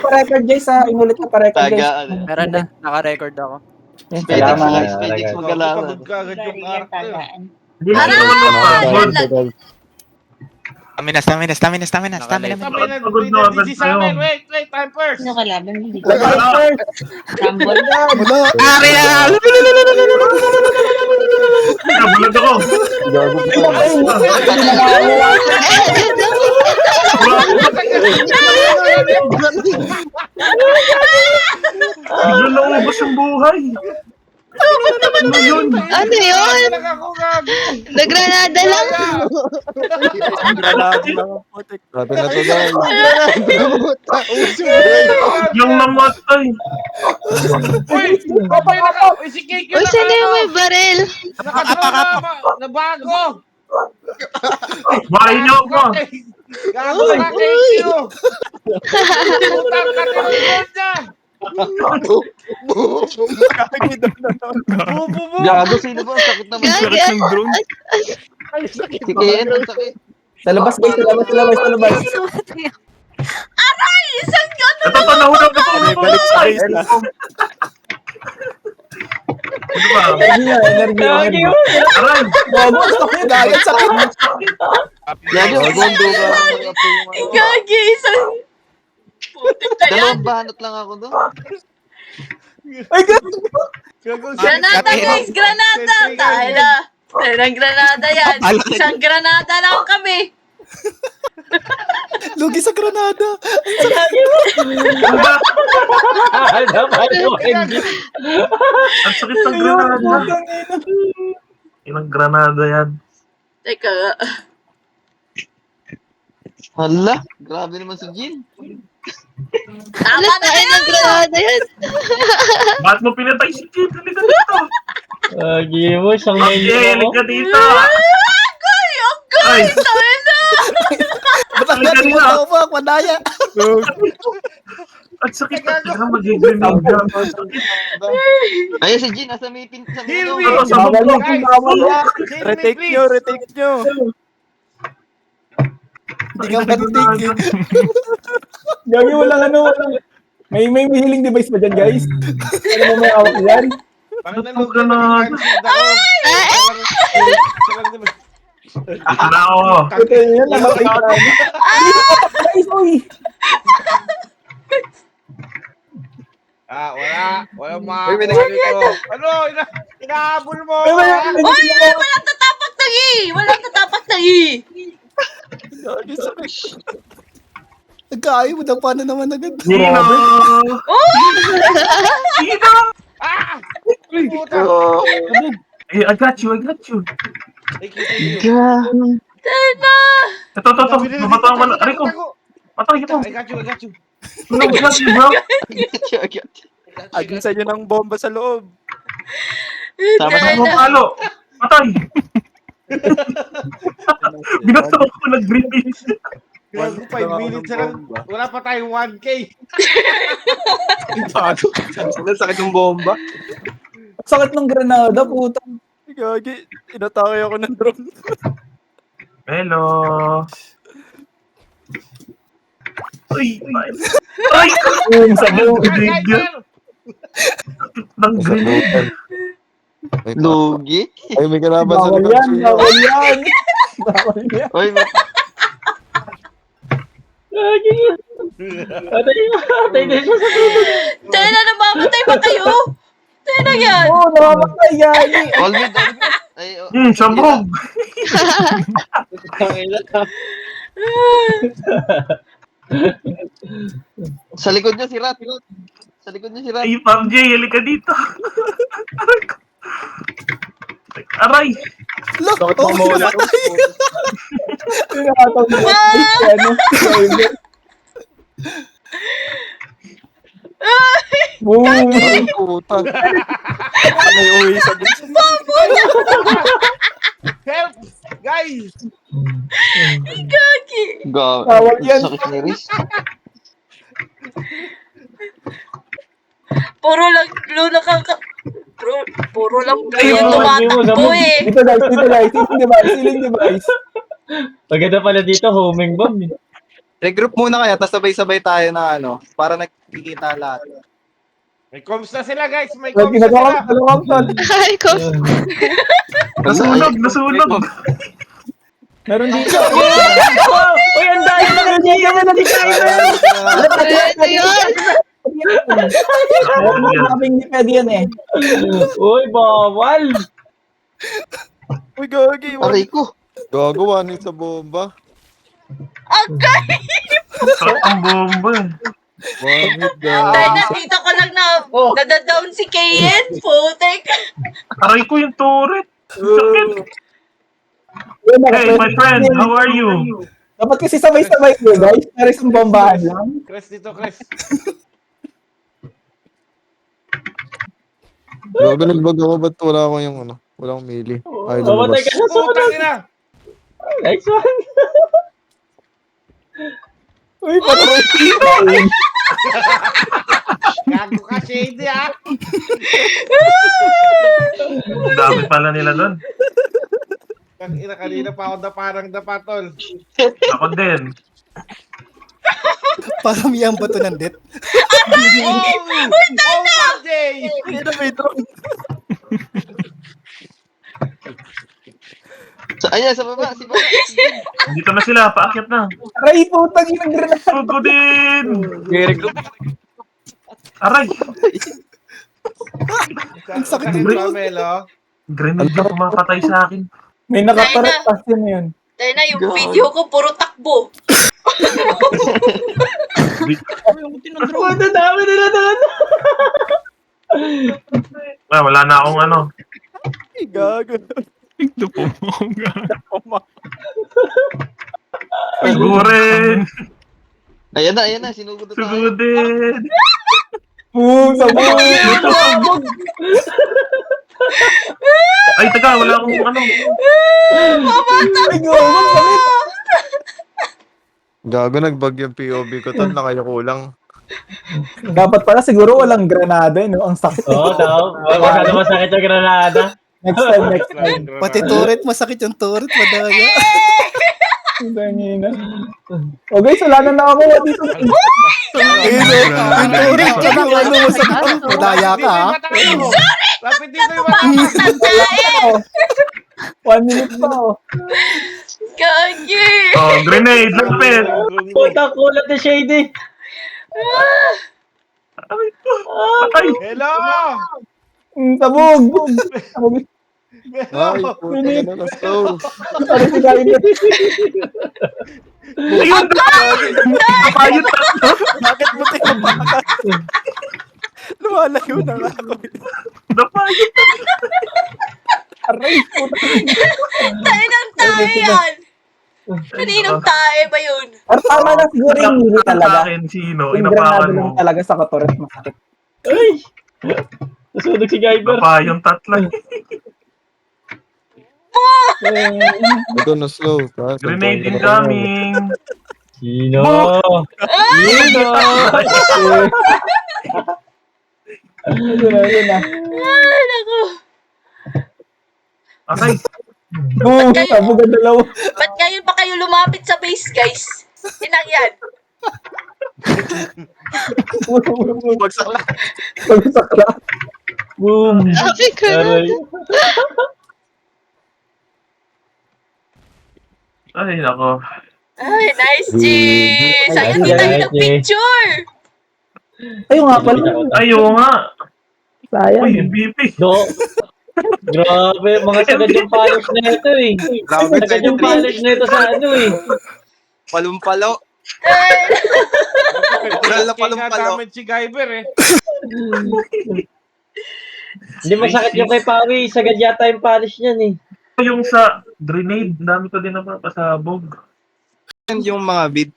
pa-record guys ha. Inulit na pa-record guys. Tagaan. Meron na, naka-record ako. Salamat. Spedix magalaman. Pagod ka agad yung arte. Hindi na naman napagod. Stamina. Sabi na, this is Samuel. Wait, time first. Ano kalaban? Hindi ko. Rumble. Ari na! Nabulag ako. Bigla naubos yung buhay. Ano yun? Ano yun? Nagranada lang. Granada lang ang putik. Grabe na to guys. Yung namatay. Uy, kapay na ka. Uy, si Cake Uy, sino yung may baril? Nakadraw na bago. Bahay niyo ako. Gago na Cake yun. Putang katinunod niya. Bubu. Gago, sino ba? Sakit naman. Gagi, Sakit ng drone. Si Kian, ang sakit. Sa labas guys, sa labas. Aray! Isang gano'n! Ito pa, nahulog ako. Balik sa base na. Ano ba? Energy. Aray! Bobo, sakit. Dahil sakit. Gago, bondo ka. Gagi, isang... Putik na yan! Dalawang banat lang ako doon. Ay, gago. Granada guys! Granada! Tayo na! Tayo ng granada yan! Isang granada lang kami! Lugi sa Granada. Ang sakit ng granada. Ilang granada yan. Teka nga. Hala, grabe naman si Jin. Tama na yan! Granada yan! Bakit mo pinatay si Kid? Halika dito. Gigi mo, siyang Okay, main halika dito. Agoy! Agoy! Tayo na! Ba't ang Halika galing mo dito. daw ba? Pandaya. At sakit na tignan, mag-grenade ka. Ang sakit. Ayun si Jin, nasa may sa Heal mundo. me. Ano, sa Bawal bubong. yan, bawal yan. Retake nyo. Hindi ka maritig. Gagi, walang. May healing device ba dyan guys? Ano mo may awak yan? Parang nalog na Ito na ako. Ito yun, namatay tayo. Guys, uy. Walang makakuha dito. Ano? Inahabol mo. Uy, Walang tatapak ng i! Walang tatapak ng i! Nagkaayo mo daw paano naman agad. Nino! Nino! Ah! Puta. Hey, I got you. Tayo na! Ito. Mabato ang Aray ko. Patay ito. I got you. Tulog ka si bro. Agin sa inyo ng bomba sa loob. Tama Patay Tayo mo na! palo. Patay. Binato ko nag-grenade. Gago, 5 minutes na lang. Wala pa tayong 1K. Ang sakit ng bomba. Sakit ng granada, puta. Gagi, inatake ako ng drone. Hello. Uy. Ay! Sa buong grenade. Ng grenade. Lugi. Ay, may kalaban sa Bawal likod yan, siya. bawal yan. Bawal yan. Oy, Atay na siya sa tubig. Tayo na! Namamatay ba kayo? Tayo na yan! Oo, namamatay yan. all mid. Ay, Sabog. Sa likod niya si Rat. Ay, Ma'am J, halika dito. Aray ko. Aray. Look! Bakit Oh, mamawala? namatay! Tinatawag na. Ano? Boom. Ay, puta. May uwi sa base. Help! Guys! Gagi! Tawag yan. Sakit ni Riz. Puro lang puro lang kayo tumatakbo eh. Dito guys. Healing device. Maganda pala dito, homing bomb. Regroup muna kaya, tapos sabay-sabay tayo na ano, para nakikita lahat. May comms na sila, guys. May Well, comms na sila. ginagawa ko. Ay, ko. Nasunog. Meron dito. Uy, ang dahil na ng Gcash na si Kyber! Ito yun. Meron kaming hindi pwede yan eh. Uy, bawal! Uy, gagi. Aray ko. Gagawa nito sa bomba. Okay! Sarap ang bomba. Bakit Dahil gagi? nandito ko lang na nadadown si Kayen. Putek. Aray ko yung turret. Sakit. Hey, my friend, how are you? Dapat kasi sabay-sabay ko, guys. Pero isang bombahan lang. Chris dito, Chris. Gago, nagbag ako. Ba't wala akong yung ano? Wala akong melee. Ay, Mamatay lumabas. ka sa sunod! Putang ina. Nice one! Uy, patay. Gago ka, Shady, ha? Ang dami pala nila doon. Ina, kanina pa ako parang dapatol. Ako din. Parang yan ba ito ng det? Oh, Jay! Ayun na, may drone. Ayan, sa baba. Si baba. Dito na sila, paakyat na. Aray, putang yung granada. Sugo din! Regroup. Aray! Ang sakit ng ng Pamelo. Grenade yung pumapatay sa akin. May nakatarat kasi na yun. Dahil na yung video ko, puro takbo. Ang dami nila doon! Wala na akong ano. Ay, gago. Sugo rin! Ayan na. Sinugod na tayo. Sugo din! Boom, sabog. Ay, taga, wala akong ano. Ay, gago, sakit. Gago, nagbag yung POV ko. Tal na kayo kulang. Dapat pala siguro walang granada, no? Ang sakit. Oo, daw. Masyado masakit yung granada. Next time. Pati turret, masakit yung turret, madaya. Ang dami na. O guys, wala na nakakuha dito. Yung turret, tsaka ano, masakit. Madaya ka, ha? Lapit dito yung Oh, 1 minute pa, oh. Gagi! Oh, grenade, lapit! Puta, kulat na Shady. Aray ko! Patay! Hello! Sabog. Sabog. Ay, puta ka na. Let's go. Ano si Kyber? Ayun! Napayot tatlo! Bakit mo tinapakan? Lumalayo na nga ako. Napayot! Aray, puta. Tayo ng tayo yan! Kaninong tayo ba yun? Or tama na siguro yung hili Sa talaga. akin, sino? Yung granada Inapakan mo. lang talaga sa katoret masakit. Ay! Nasunog si Kyber. Napayong tatlo. Ito na slow. Grenade incoming! Sino? Yun na. Ay, naku. Aray! Boom, sabog ang dalawa. Ba't ngayon pa kayo lumapit sa base, guys? Inang yan. Bagsak lang. Pagsak lang. Boom! Sabi ko na. Aray. Ay, nako. Ay, nice, G! Sayang di tayo nag-picture! Ayun nga pala. Ayaw nga! Sayang. Uy, MVP! No. Grabe, mga sagad yung polish na ito eh. Grabe, Sagad yung polish na ito sa ano eh. palumpalo. Ay, Natural na Kaya palumpalo. damage si Guyver, eh. Hindi masakit yung kay Pawi, sagad yata yung polish niyan eh. Yung sa grenade, dami ko din napapasabog. Yung mga bid,